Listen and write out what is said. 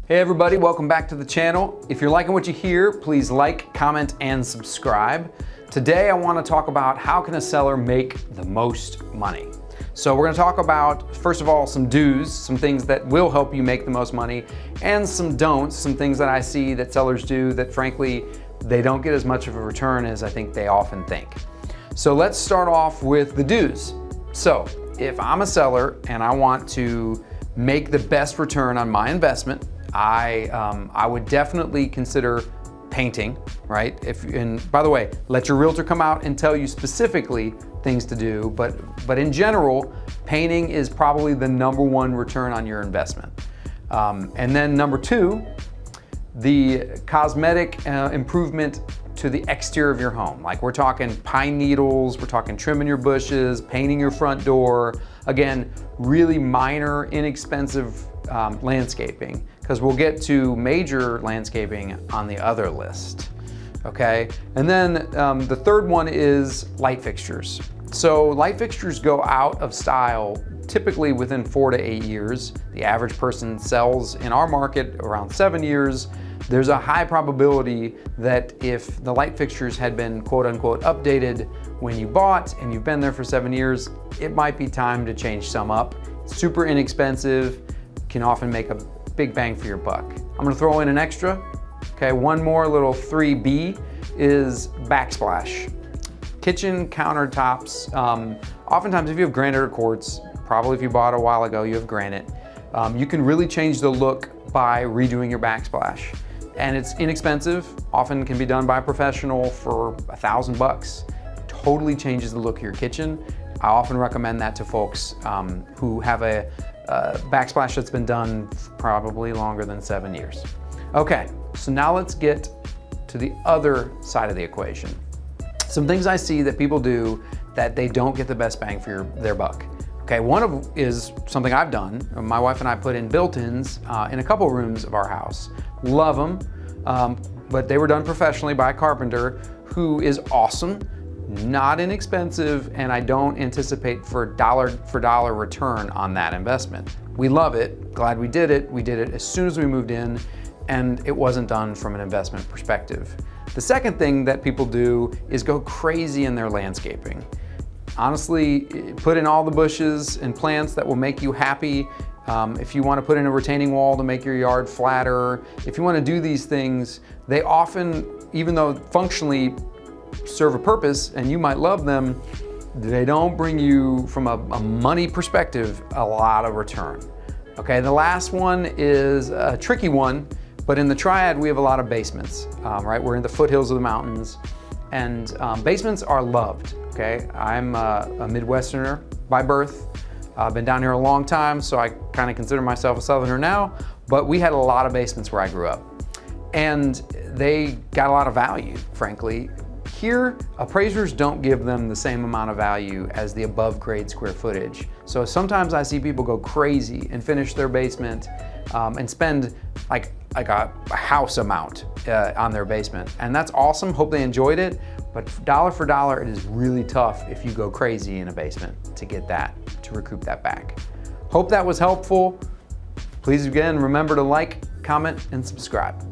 Hey everybody, welcome back to the channel. If you're liking what you hear, please like, comment, and subscribe. Today I want to talk about how can a seller make the most money. So we're going to talk about, first of all, some do's, some things that will help you make the most money, and some don'ts, some things that I see that sellers do that frankly, they don't get as much of a return as I think they often think. So let's start off with the do's. So if I'm a seller and I want to make the best return on my investment, I would definitely consider painting, right? And by the way, let your realtor come out and tell you specifically things to do, but in general, painting is probably the #1 return on your investment. And then number 2, the cosmetic improvement to the exterior of your home. Like we're talking pine needles, we're talking trimming your bushes, painting your front door. Again, really minor, inexpensive landscaping, because we'll get to major landscaping on the other list, okay? And then the third one is light fixtures. So light fixtures go out of style typically within 4 to 8 years. The average person sells in our market around 7 years. There's a high probability that if the light fixtures had been quote unquote updated when you bought and you've been there for 7 years, it might be time to change some up. It's super inexpensive, can often make a big bang for your buck. I'm gonna throw in an extra. Okay, one more little 3B is backsplash. Kitchen countertops, oftentimes if you have granite or quartz, probably if you bought a while ago, you have granite, you can really change the look by redoing your backsplash. And it's inexpensive, often can be done by a professional for $1,000. Totally changes the look of your kitchen. I often recommend that to folks who have a backsplash that's been done probably longer than 7 years. Okay, so now let's get to the other side of the equation. Some things I see that people do that they don't get the best bang for their buck. Okay, one of is something I've done. My wife and I put in built-ins in a couple rooms of our house. Love them, but they were done professionally by a carpenter who is awesome, not inexpensive, and I don't anticipate for dollar return on that investment. We love it, glad we did it. We did it as soon as we moved in, and it wasn't done from an investment perspective. The second thing that people do is go crazy in their landscaping. Honestly, put in all the bushes and plants that will make you happy. If you want to put in a retaining wall to make your yard flatter, if you want to do these things, they often, even though functionally serve a purpose and you might love them, they don't bring you, from a money perspective, a lot of return. Okay, the last one is a tricky one, but in the triad we have a lot of basements, right? We're in the foothills of the mountains, and basements are loved, okay? I'm a Midwesterner by birth. I've been down here a long time, so I kind of consider myself a Southerner now, but we had a lot of basements where I grew up, and they got a lot of value, frankly. Here, appraisers don't give them the same amount of value as the above grade square footage. So sometimes I see people go crazy and finish their basement and spend like a house amount on their basement. And that's awesome, hope they enjoyed it, but dollar for dollar, it is really tough if you go crazy in a basement to get that, to recoup that back. Hope that was helpful. Please again, remember to like, comment, and subscribe.